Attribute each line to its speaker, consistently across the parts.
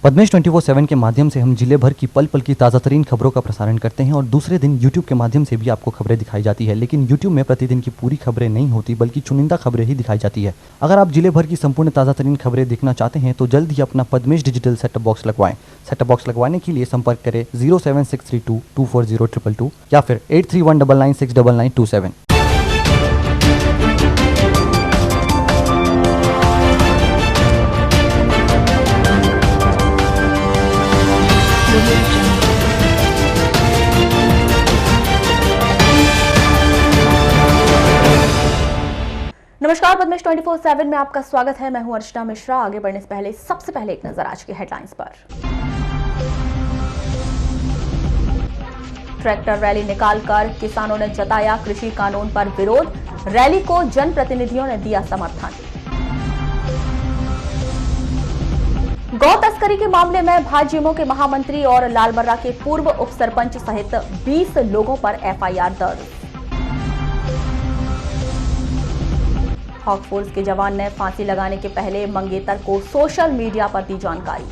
Speaker 1: पद्मेश 24/7 के माध्यम से हम जिले भर की पल पल की ताज़ा तरीन खबरों का प्रसारण करते हैं और दूसरे दिन यूट्यूब के माध्यम से भी आपको खबरें दिखाई जाती है। लेकिन यूट्यूब में प्रतिदिन की पूरी खबरें नहीं होती, बल्कि चुनिंदा खबरें ही दिखाई जाती है। अगर आप जिले भर की संपूर्ण ताज़ा तरीन खबरें देखना चाहते हैं तो जल्द ही अपना पद्मेश डिजिटल सेटअप बॉक्स लगवाएं। सेटअप बॉक्स लगवाने के लिए संपर्क करें 07632240222 या फिर 8319969927।
Speaker 2: नमस्कार, पद्मेश 24/7 में आपका स्वागत है। मैं हूं अर्चना मिश्रा। आगे बढ़ने से पहले सबसे पहले एक नजर आज की हेडलाइंस पर। ट्रैक्टर रैली निकालकर किसानों ने जताया कृषि कानून पर विरोध। रैली को जनप्रतिनिधियों ने दिया समर्थन। गौ तस्करी के मामले में भाजयुमो के महामंत्री और लालबर्रा के पूर्व उप सरपंच सहित 20 लोगों पर एफआईआर दर्ज। हॉक फोर्स के जवान ने फांसी लगाने के पहले मंगेतर को सोशल मीडिया पर दी जानकारी।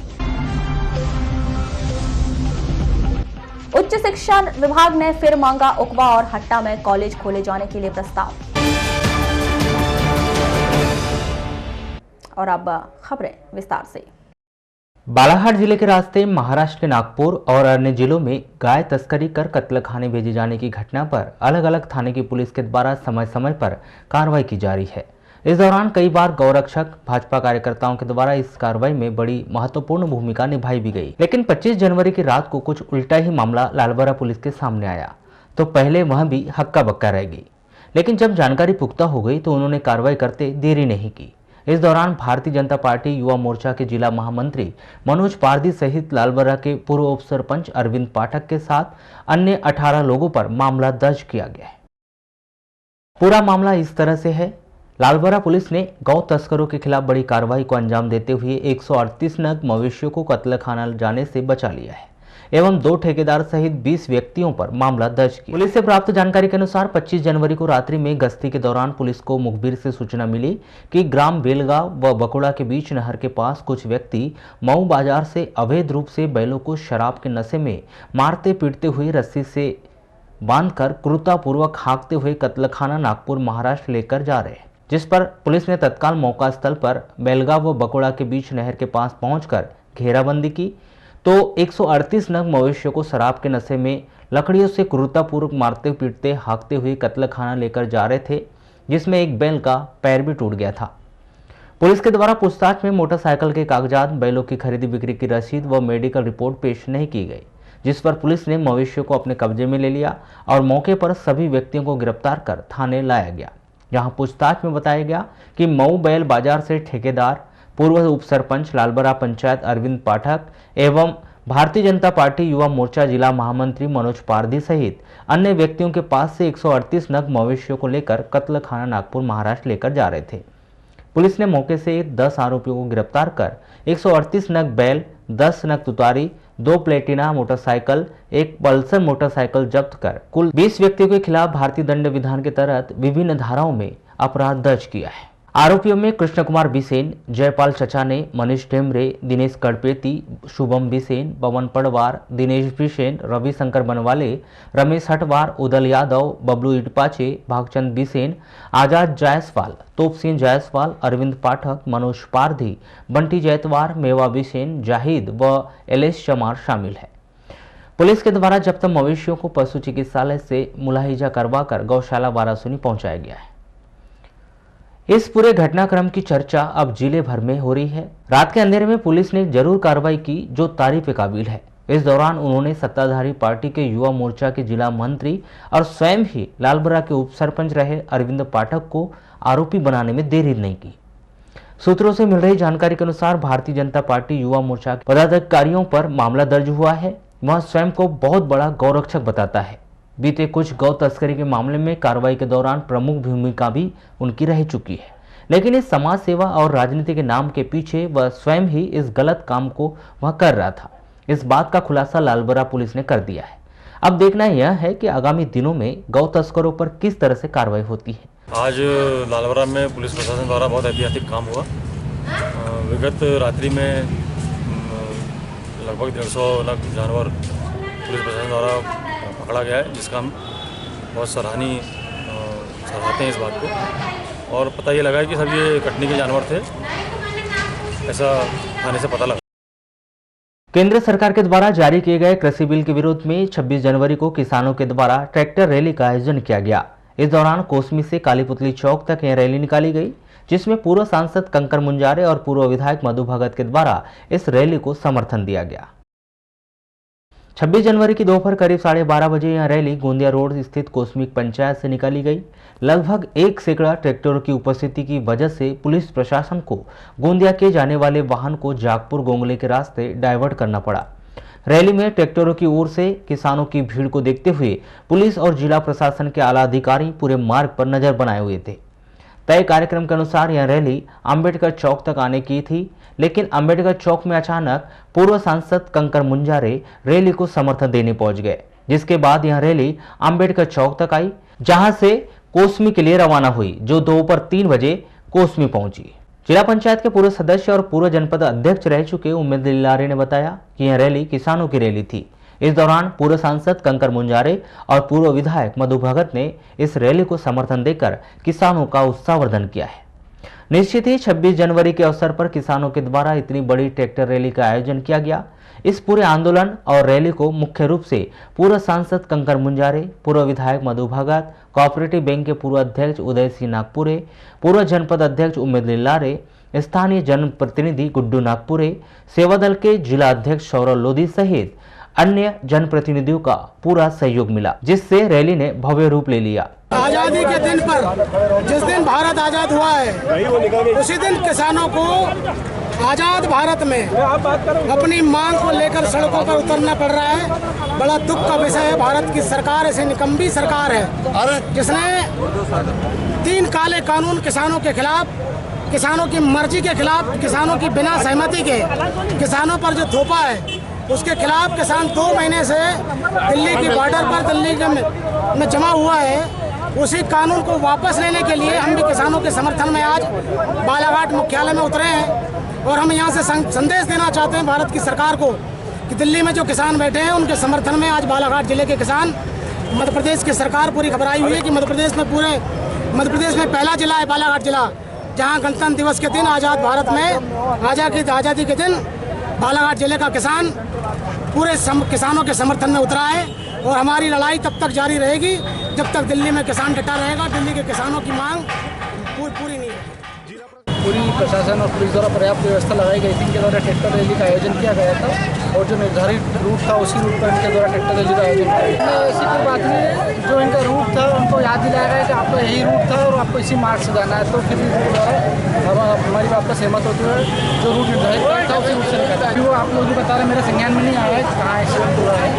Speaker 2: उच्च शिक्षा विभाग ने फिर मांगा उकवा और हट्टा में कॉलेज खोले जाने के लिए प्रस्ताव। और अब खबरें विस्तार से।
Speaker 3: बालाघाट जिले के रास्ते महाराष्ट्र के नागपुर और अन्य जिलों में गाय तस्करी कर कत्लखाने भेजे जाने की घटना पर अलग अलग थाने की पुलिस के द्वारा समय समय पर कार्रवाई की जा रही है। इस दौरान कई बार गौरक्षक भाजपा कार्यकर्ताओं के द्वारा इस कार्रवाई में बड़ी महत्वपूर्ण भूमिका निभाई भी गई। लेकिन 25 जनवरी की रात को कुछ उल्टा ही मामला लालबर्रा पुलिस के सामने आया तो पहले वह भी हक्का बक्का रह गई, लेकिन जब जानकारी पुख्ता हो गई तो उन्होंने कार्रवाई करते देरी नहीं की। इस दौरान भारतीय जनता पार्टी युवा मोर्चा के जिला महामंत्री मनोज पारधी सहित लालबर्रा के पूर्व उप सरपंच अरविंद पाठक के साथ अन्य 18 लोगों पर मामला दर्ज किया गया है। पूरा मामला इस तरह से है। लालबर्रा पुलिस ने गौ तस्करों के खिलाफ बड़ी कार्रवाई को अंजाम देते हुए 138 नग मवेशियों को कत्लखाना जाने से बचा लिया है एवं 2 ठेकेदार सहित 20 व्यक्तियों पर मामला दर्ज किया। पुलिस से प्राप्त जानकारी के अनुसार 25 जनवरी को रात्रि में गश्ती के दौरान पुलिस को मुखबिर से सूचना मिली कि ग्राम बेलगांव व बकुड़ा के बीच नहर के पास कुछ व्यक्ति मऊ बाजार से अवैध रूप से बैलों को शराब के नशे में मारते पीटते हुए रस्सी से बांधकर क्रूरतापूर्वक हाँकते हुए कत्लखाना नागपुर महाराष्ट्र लेकर जा रहे हैं, जिस पर पुलिस ने तत्काल मौका स्थल पर बेलगांव व बकुड़ा के बीच नहर के पास पहुंचकर घेराबंदी की तो 138 नग मवेशियों को शराब के नशे में लकड़ियों से क्रूरतापूर्वक मारते पीटते हाँकते हुए कत्लखाना लेकर जा रहे थे, जिसमें एक बैल का पैर भी टूट गया था। पुलिस के द्वारा पूछताछ में मोटरसाइकिल के कागजात, बैलों की खरीदी बिक्री की रसीद व मेडिकल रिपोर्ट पेश नहीं की गई, जिस पर पुलिस ने मवेशियों को अपने कब्जे में ले लिया और मौके पर सभी व्यक्तियों को गिरफ्तार कर थाने लाया गया। जहां पूछताछ में बताया गया कि मऊ बैल बाजार से ठेकेदार पूर्व उप सरपंच लालबर्रा पंचायत अरविंद पाठक एवं भारतीय जनता पार्टी युवा मोर्चा जिला महामंत्री मनोज पारधी सहित अन्य व्यक्तियों के पास से 138 नग मवेशियों को लेकर कत्लखाना नागपुर महाराष्ट्र लेकर जा रहे थे। पुलिस ने मौके से 10 आरोपियों को गिरफ्तार कर 138 नग बैल, 10 नग तुतारी, 2 प्लेटिना मोटरसाइकिल, 1 पल्सर मोटरसाइकिल जब्त कर कुल 20 व्यक्तियों के खिलाफ भारतीय दंड विधान के तहत विभिन्न धाराओं में अपराध दर्ज किया है। आरोपियों में कृष्ण कुमार बिसेन, जयपाल चचाने, मनीष ढेमरे, दिनेश कड़पेती, शुभम बिसेन, पवन पड़वार, दिनेश बिसेन, रविशंकर बनवाले, रमेश हटवार, उदल यादव, बबलू इटपाचे, भागचंद बिसेन, आजाद जायसवाल, तोपसिंह जायसवाल, अरविंद पाठक, मनोज पारधी, बंटी जैतवार, मेवा बिसेन, जाहिद व एलेश चमार शामिल है। पुलिस के द्वारा जब्त मवेशियों को पशु चिकित्सालय से मुलाहिजा करवाकर गौशाला वारासुनी पहुंचाया गया है। इस पूरे घटनाक्रम की चर्चा अब जिले भर में हो रही है। रात के अंधेरे में पुलिस ने जरूर कार्रवाई की जो तारीफ के काबिल है। इस दौरान उन्होंने सत्ताधारी पार्टी के युवा मोर्चा के जिला मंत्री और स्वयं ही लालबर्रा के उप सरपंच रहे अरविंद पाठक को आरोपी बनाने में देरी नहीं की। सूत्रों से मिल रही जानकारी के अनुसार भारतीय जनता पार्टी युवा मोर्चा के पदाधिकारियों पर मामला दर्ज हुआ है। वह स्वयं को बहुत बड़ा गौरक्षक बताता है। बीते कुछ गौ तस्करी के मामले में कार्रवाई के दौरान प्रमुख भूमिका भी उनकी रह चुकी है, लेकिन इस समाज सेवा और राजनीति के नाम के पीछे वह स्वयं ही इस गलत काम को वह कर रहा था। इस बात का खुलासा लालबर्रा पुलिस ने कर दिया है। अब देखना यह है कि आगामी दिनों में गौ तस्करों पर किस तरह से कार्रवाई होती है।
Speaker 4: आज लालबर्रा में पुलिस प्रशासन द्वारा बहुत ऐतिहासिक काम हुआ। विगत रात्रि में लगभग 150 लाख जानवर पुलिस प्रशासन द्वारा पकड़ा गया है, जिसका हम बहुत सराहते हैं इस बात को। और पता ये लगा है कि सब ये कटनी के जानवर थे, ऐसा थाने से पता लगा।
Speaker 3: केंद्र सरकार के द्वारा जारी किए गए कृषि बिल के विरोध में 26 जनवरी को किसानों के द्वारा ट्रैक्टर रैली का आयोजन किया गया। इस दौरान कोसमी से कालीपुतली चौक तक यह रैली निकाली गई, जिसमें पूर्व सांसद कंकर मुंजारे और पूर्व विधायक मधु भगत के द्वारा इस रैली को समर्थन दिया गया। 26 जनवरी की दोपहर करीब 12:30 बजे यह रैली गोंदिया रोड स्थित कोसमी पंचायत से निकाली गई। लगभग 1 सैकड़ा ट्रैक्टरों की उपस्थिति की वजह से पुलिस प्रशासन को गोंदिया के जाने वाले वाहन को जागपुर गोंगले के रास्ते डाइवर्ट करना पड़ा। रैली में ट्रैक्टरों की ओर से किसानों की भीड़ को देखते हुए पुलिस और जिला प्रशासन के आला अधिकारी पूरे मार्ग पर नजर बनाए हुए थे। तय कार्यक्रम के अनुसार यह रैली अंबेडकर चौक तक आने की थी, लेकिन अंबेडकर चौक में अचानक पूर्व सांसद कंकर मुंजारे रैली को समर्थन देने पहुंच गए, जिसके बाद यह रैली अंबेडकर चौक तक आई, जहां से कोसमी के लिए रवाना हुई, जो दोपहर 3 बजे कोसमी पहुंची। जिला पंचायत के पूर्व सदस्य और पूर्व जनपद अध्यक्ष रह चुके उम्मेद लिलारे ने बताया कि यह रैली किसानों की रैली थी। इस दौरान पूर्व सांसद कंकर मुंजारे और पूर्व विधायक मधु भगत ने इस रैली को समर्थन देकर किसानों का उत्साहवर्धन किया है। निश्चित ही 26 जनवरी के अवसर पर किसानों के द्वारा इतनी बड़ी ट्रैक्टर रैली का आयोजन किया गया। इस पूरे आंदोलन और रैली को मुख्य रूप से पूर्व सांसद कंकर मुंजारे, पूर्व विधायक मधु भगत, कोऑपरेटिव बैंक के पूर्व अध्यक्ष उदय सिंह नागपुरे, पूर्व जनपद अध्यक्ष उम्मेद लिलारे, स्थानीय जनप्रतिनिधि गुड्डू नागपुरे, सेवा दल के जिला अध्यक्ष सौरव लोधी सहित अन्य जनप्रतिनिधियों का पूरा सहयोग मिला, जिससे रैली ने भव्य रूप ले लिया।
Speaker 5: आजादी के दिन पर, जिस दिन भारत आजाद हुआ है, उसी दिन किसानों को आजाद भारत में अपनी मांग को लेकर सड़कों पर उतरना पड़ रहा है। बड़ा दुख का विषय है। भारत की सरकार ऐसी निकम्मी सरकार है जिसने 3 काले कानून किसानों के खिलाफ, किसानों की मर्जी के खिलाफ, किसानों की बिना सहमति के किसानों पर जो थोपा है, उसके खिलाफ किसान 2 महीने से दिल्ली की बॉर्डर पर, दिल्ली में जमा हुआ है। उसी कानून को वापस लेने के लिए हम भी किसानों के समर्थन में आज बालाघाट मुख्यालय में उतरे हैं और हम यहाँ से संदेश देना चाहते हैं भारत की सरकार को कि दिल्ली में जो किसान बैठे हैं उनके समर्थन में आज बालाघाट जिले के किसान, मध्य प्रदेश की सरकार पूरी घबराई हुई है कि मध्य प्रदेश में पहला जिला है बालाघाट जिला, जहाँ गणतंत्र दिवस के दिन आज़ाद भारत में आज़ादी के दिन बालाघाट जिले का किसान पूरे किसानों के समर्थन में उतरा है। और हमारी लड़ाई तब तक जारी रहेगी जब तक दिल्ली में किसान डटा रहेगा, दिल्ली के किसानों की मांग पूरी नहीं होगी।
Speaker 6: पूरी प्रशासन और पुलिस द्वारा पर्याप्त व्यवस्था लगाई गई थी। इनके द्वारा ट्रैक्टर रैली का आयोजन किया गया था और जो निर्धारित रूट था उसी रूट पर इनके द्वारा ट्रैक्टर रैली का आयोजन किया गया। ऐसी कोई बात नहीं, जो इनका रूट था उनको याद दिलाया गया कि आपका यही रूट था और आपको इसी मार्ग से जाना है। तो फिर हमारी बात का सहमत होते हुए जो रूट निर्धारित था उसी रूट से निकला। फिर वो आप लोग भी बता रहे मेरे संज्ञान में नहीं आया है कहाँ एक्सीडेंट हुआ है,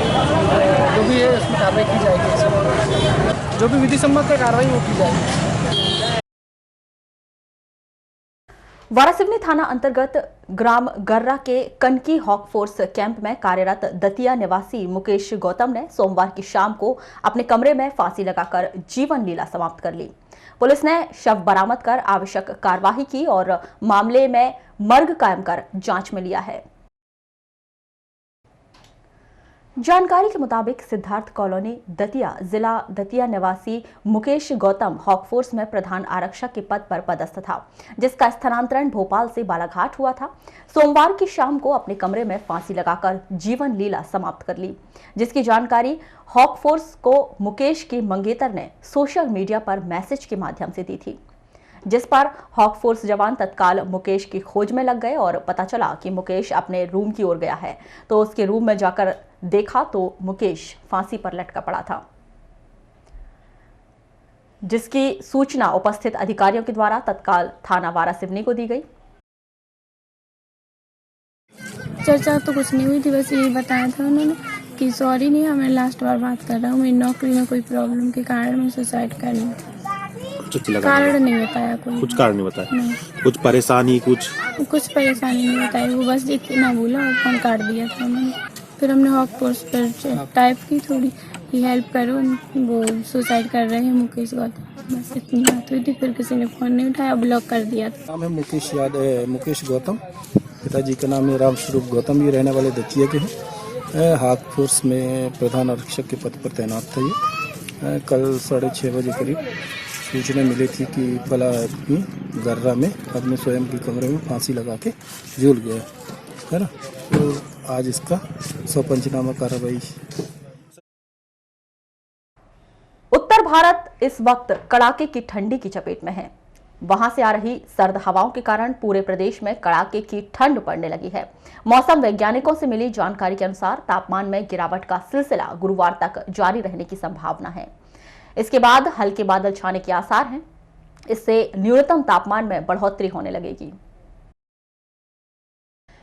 Speaker 6: जो भी है उसमें कार्रवाई की जाएगी। जो भी विधि सम्मत कार्रवाई वो की जाएगी।
Speaker 2: वारासिवनी थाना अंतर्गत ग्राम गर्रा के कनकी हॉक फोर्स कैंप में कार्यरत दतिया निवासी मुकेश गौतम ने सोमवार की शाम को अपने कमरे में फांसी लगाकर जीवन लीला समाप्त कर ली। पुलिस ने शव बरामद कर आवश्यक कार्यवाही की और मामले में मर्ग कायम कर जांच में लिया है। जानकारी के मुताबिक सिद्धार्थ कॉलोनी दतिया जिला दतिया निवासी मुकेश गौतम हॉक फोर्स में प्रधान आरक्षक के पद पर पदस्थ था, जिसका स्थानांतरण भोपाल से बालाघाट हुआ था। सोमवार की शाम को अपने कमरे में फांसी लगाकर जीवन लीला समाप्त कर ली, जिसकी जानकारी हॉक फोर्स को मुकेश के मंगेतर ने सोशल मीडिया पर मैसेज के माध्यम से दी थी, जिस पर हॉक फोर्स जवान तत्काल मुकेश की खोज में लग गए और पता चला कि मुकेश अपने रूम की ओर गया है। तो उसके रूम में जाकर देखा तो मुकेश फांसी पर लटका पड़ा था, जिसकी सूचना उपस्थित अधिकारियों के द्वारा तत्काल थाना वारासिवनी को दी गई।
Speaker 7: चर्चा तो कुछ नहीं हुई थी, बस यही बताया था उन्होंने कि सॉरी नहीं, मैं लास्ट बार बात कर रहा हूँ, मेरी नौकरी में कोई प्रॉब्लम के कारण मैं सुसाइड कर ली थी। कारण नहीं बताया कोई,
Speaker 8: कुछ कारण नहीं बताया नहीं। कुछ परेशानी
Speaker 7: परेशानी नहीं बताई, वो बस इतना बोला और फोन काट दिया था उन्होंने। फिर हमने हॉक फोर्स पर टाइप की थोड़ी कि हेल्प करो, वो सुसाइड कर रहे हैं मुकेश गौतम, बस इतनी बात हुई थी। फिर किसी ने फोन नहीं उठाया, ब्लॉक कर दिया था।
Speaker 6: नाम है मुकेश गौतम, पिताजी का नाम है राम स्वरूप गौतम, ये रहने वाले दतिया के हैं। हाक फोर्स में प्रधान आरक्षक के पद पर तैनात था ये। कल 6:30 बजे करीब सूचना मिली थी कि फला आदमी गर्रा में अपने स्वयं के कमरे में फांसी लगा के झूल गया है ना। तो आज इसका 100 पंचनामा कार्रवाई।
Speaker 2: उत्तर भारत इस वक्त कड़ाके की ठंडी की चपेट में है। वहां से आ रही सर्द हवाओं के कारण पूरे प्रदेश में कड़ाके की ठंड पड़ने लगी है। मौसम वैज्ञानिकों से मिली जानकारी के अनुसार तापमान में गिरावट का सिलसिला गुरुवार तक जारी रहने की संभावना है। इसके बाद हल्के बादल छाने के आसार हैं। इससे न्यूनतम तापमान में बढ़ोतरी होने लगेगी।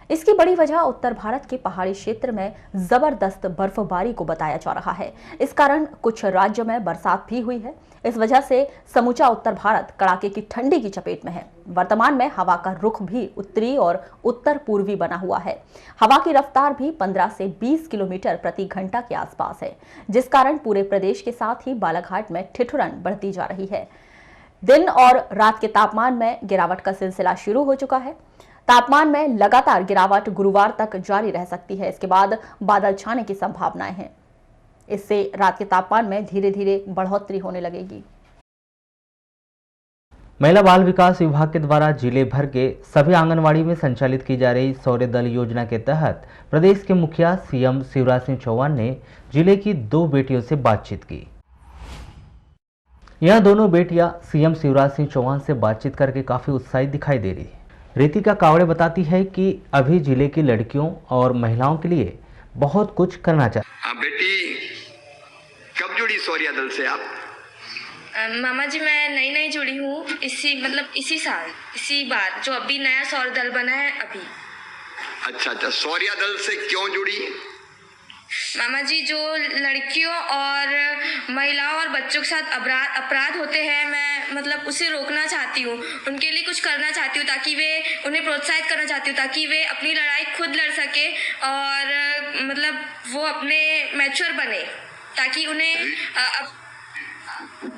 Speaker 2: इसकी बड़ी वजह उत्तर भारत के पहाड़ी क्षेत्र में जबरदस्त बर्फबारी को बताया जा रहा है। इस कारण कुछ राज्यों में बरसात भी हुई है। इस वजह से समूचा उत्तर भारत कड़ाके की ठंडी की चपेट में है। वर्तमान में हवा का रुख भी उत्तरी और उत्तर पूर्वी बना हुआ है। हवा की रफ्तार भी 15 से 20 किलोमीटर प्रति घंटा के आसपास है, जिस कारण पूरे प्रदेश के साथ ही बालाघाट में ठिठुरन बढ़ती जा रही है। दिन और रात के तापमान में गिरावट का सिलसिला शुरू हो चुका है। तापमान में लगातार गिरावट गुरुवार तक जारी रह सकती है। इसके बाद बादल छाने की संभावनाएं हैं। इससे रात के तापमान में धीरे धीरे बढ़ोतरी होने लगेगी।
Speaker 3: महिला बाल विकास विभाग के द्वारा जिले भर के सभी आंगनवाड़ी में संचालित की जा रही शौर्य दल योजना के तहत प्रदेश के मुखिया सीएम शिवराज सिंह चौहान ने जिले की 2 बेटियों से बातचीत की। यह दोनों बेटियां सीएम शिवराज सिंह चौहान से बातचीत करके काफी उत्साहित दिखाई दे रही है। रितिका कावड़े बताती है कि अभी जिले की लड़कियों और महिलाओं के लिए बहुत कुछ करना चाहिए।
Speaker 9: बेटी कब जुड़ी शौर्य दल से आप?
Speaker 7: मामा जी मैं नई जुड़ी हूँ, इसी साल, इसी बार जो अभी नया शौर्य दल बना है अभी।
Speaker 9: अच्छा, शौर्य दल से क्यों जुड़ी?
Speaker 7: मामा जी जो लड़कियों और महिलाओं और बच्चों के साथ अपराध होते हैं, मैं उसे रोकना चाहती हूँ। उनके लिए कुछ करना चाहती हूँ ताकि उन्हें प्रोत्साहित करना चाहती हूँ ताकि वे अपनी लड़ाई खुद लड़ सके और वो अपने मैच्योर बने ताकि उन्हें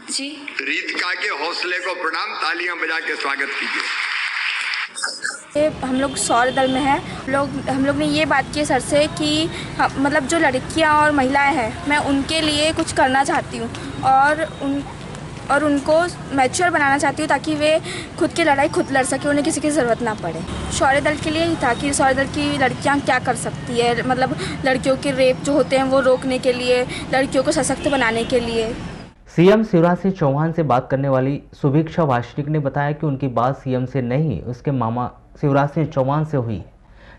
Speaker 7: जी।
Speaker 9: रितिका के हौसले को प्रणाम, तालियां बजा के स्वागत कीजिए।
Speaker 7: हम लोग शौर्य दल में हैं। हम लोग ने ये बात की सर से कि जो लड़कियां और महिलाएं हैं, मैं उनके लिए कुछ करना चाहती हूँ और उनको मैच्योर बनाना चाहती हूँ ताकि वे खुद की लड़ाई खुद लड़ सके, उन्हें किसी की ज़रूरत ना पड़े। शौर्य दल के लिए ही था कि शौर्य दल की लड़कियां क्या कर सकती है, लड़कियों के रेप जो होते हैं वो रोकने के लिए, लड़कियों को सशक्त बनाने के लिए।
Speaker 3: सीएम शिवराज सिंह चौहान से बात करने वाली सुभिक्षा वार्षिक ने बताया कि उनकी बात सीएम से नहीं, उसके मामा शिवराज सिंह चौहान से हुई,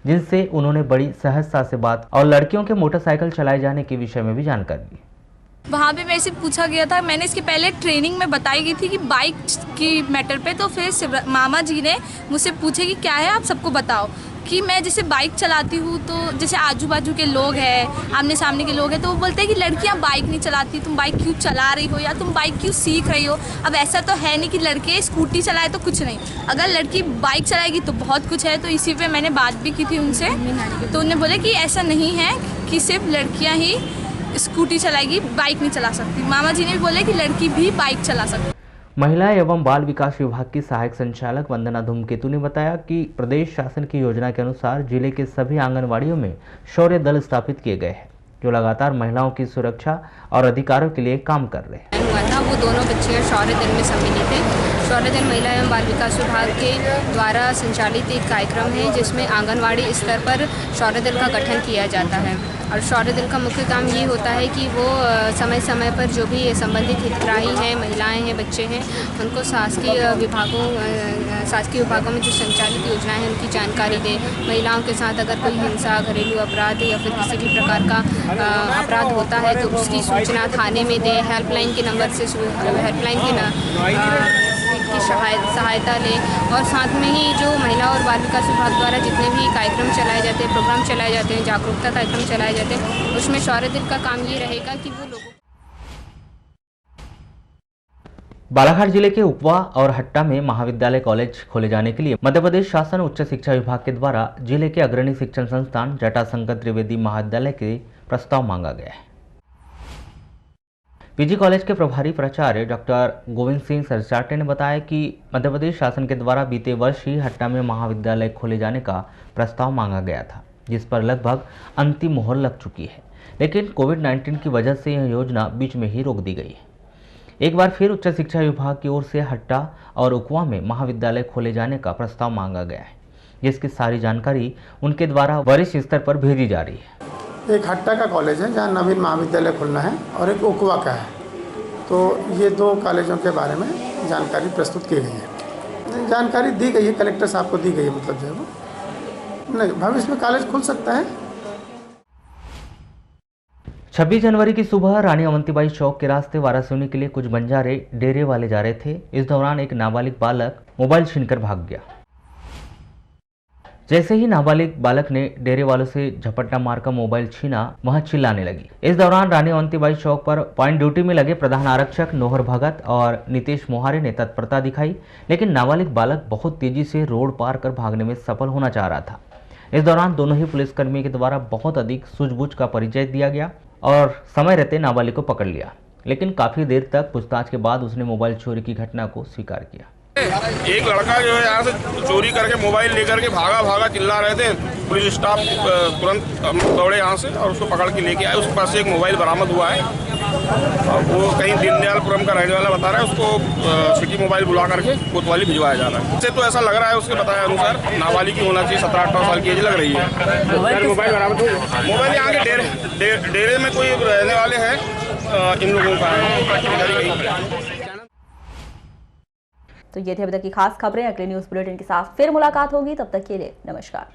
Speaker 3: जिनसे उन्होंने बड़ी सहजता से बात और लड़कियों के मोटरसाइकिल चलाए जाने के विषय में भी जानकारी दी।
Speaker 10: वहाँ पे मेरे से पूछा गया था, मैंने इसके पहले ट्रेनिंग में बताई गई थी कि बाइक की मैटर पे, तो फिर मामा जी ने मुझसे पूछे कि क्या है आप सबको बताओ, कि मैं जैसे बाइक चलाती हूँ तो जैसे आजू बाजू के लोग हैं, आमने सामने के लोग हैं, तो वो बोलते हैं कि लड़कियाँ बाइक नहीं चलाती, तुम बाइक क्यों चला रही हो या तुम बाइक क्यों सीख रही हो। अब ऐसा तो है नहीं कि लड़के स्कूटी चलाए तो कुछ नहीं, अगर लड़की बाइक चलाएगी तो बहुत कुछ है। तो इसी पे मैंने बात भी की थी उनसे, तो उन्होंने बोले कि ऐसा नहीं है कि सिर्फ लड़कियाँ ही स्कूटी चलाएगी, बाइक नहीं चला सकती। मामा जी ने भी बोले कि लड़की भी बाइक चला सकती।
Speaker 3: महिला एवं बाल विकास विभाग की सहायक संचालक वंदना धूमकेतु ने बताया कि प्रदेश शासन की योजना के अनुसार जिले के सभी आंगनवाड़ियों में शौर्य दल स्थापित किए गए हैं, जो लगातार महिलाओं की सुरक्षा और अधिकारों के लिए काम कर रहे हैं।
Speaker 10: हुआ था वो दोनों बच्चियाँ शौर्य दल में सम्मिलित हैं। शौर्य दल महिला एवं बाल विकास विभाग के द्वारा संचालित एक कार्यक्रम है जिसमें आंगनवाड़ी स्तर पर शौर्य दल का गठन किया जाता है। और शौर्य दल का मुख्य काम ये होता है कि वो समय समय पर जो भी संबंधित हितग्राही हैं, महिलाएं हैं, बच्चे हैं, उनको शासकीय विभागों में जो संचालित योजनाएं हैं उनकी जानकारी दें। महिलाओं के साथ अगर कोई हिंसा, घरेलू अपराध या फिर किसी भी प्रकार का अपराध होता है तो उसकी सूचना थाने में दें। हेल्पलाइन के नंबर से की सहायता लें। और साथ में ही जो महिला और बाल विकास विभाग द्वारा जितने भी कार्यक्रम चलाए जाते हैं, प्रोग्राम चलाए जाते हैं, जागरूकता कार्यक्रम चलाए जाते हैं, उसमें शौर्य दल का काम ये रहेगा कि वो लोगों।
Speaker 3: बालाघाट जिले के उपवा और हट्टा में महाविद्यालय कॉलेज खोले जाने के लिए मध्य प्रदेश शासन उच्च शिक्षा विभाग के द्वारा जिले के अग्रणी शिक्षण संस्थान जटाशंकर त्रिवेदी महाविद्यालय के प्रस्ताव मांगा गया है। पीजी कॉलेज के प्रभारी प्राचार्य डॉक्टर गोविंद सिंह सरचाटे ने बताया कि मध्य प्रदेश शासन के द्वारा बीते वर्ष ही हट्टा में महाविद्यालय खोले जाने का प्रस्ताव मांगा गया था, जिस पर लगभग अंतिम मोहर लग चुकी है, लेकिन कोविड-19 की वजह से यह योजना बीच में ही रोक दी गई है। एक बार फिर उच्च शिक्षा विभाग की ओर से हट्टा और उकवा में महाविद्यालय खोले जाने का प्रस्ताव मांगा गया है, जिसकी सारी जानकारी उनके द्वारा वरिष्ठ स्तर पर भेजी जा रही है।
Speaker 11: एक हट्टा का कॉलेज है जहाँ नवीन महाविद्यालय खुलना है और एक उकवा का है, तो ये दो कॉलेजों के बारे में जानकारी प्रस्तुत की गई है। जानकारी दी गई है, कलेक्टर साहब को दी गई है, मतलब जो है वो नहीं, भविष्य में कॉलेज खुल सकता है।
Speaker 3: 26 जनवरी की सुबह रानी अवंतीबाई चौक के रास्ते वारासिवनी के लिए कुछ बंजारे डेरे वाले जा रहे थे। इस दौरान एक नाबालिग बालक मोबाइल छीनकर भाग गया। जैसे ही नाबालिग बालक ने डेरे वालों से झपट्टा मारकर मोबाइल छीना, वह चिल्लाने लगी। इस दौरान रानी अवंतीबाई चौक पर पॉइंट ड्यूटी में लगे प्रधान आरक्षक नोहर भगत और नितेश मोहारे ने तत्परता दिखाई, लेकिन नाबालिग बालक बहुत तेजी से रोड पार कर भागने में सफल होना चाह रहा था। इस दौरान दोनों ही पुलिसकर्मी के द्वारा बहुत अधिक सूझबूझ का परिचय दिया गया और समय रहते नाबालिग को पकड़ लिया, लेकिन काफी देर तक पूछताछ के बाद उसने मोबाइल चोरी की घटना को स्वीकार किया।
Speaker 12: एक लड़का जो है यहाँ से चोरी करके मोबाइल लेकर के भागा चिल्ला रहे थे। पुलिस स्टाफ तुरंत दौड़े यहाँ से और उसको पकड़ के लेके आए। उसके पास से एक मोबाइल बरामद हुआ है और वो कहीं दीनदयालपुरम का रहने वाला बता रहा है। उसको सिटी मोबाइल बुला करके कोतवाली भिजवाया जा रहा है। इससे तो ऐसा लग रहा है, उसके बताया अनुसार नाबालिग की होना चाहिए, 17-18 साल की एज लग रही है। मोबाइल बरामद हुआ। मोबाइल यहाँ के डेरे में कोई रहने वाले हैं, इन लोगों का है।
Speaker 2: तो ये थे अभी तक की खास खबरें। अगले न्यूज बुलेटिन के साथ फिर मुलाकात होगी, तब तक के लिए नमस्कार।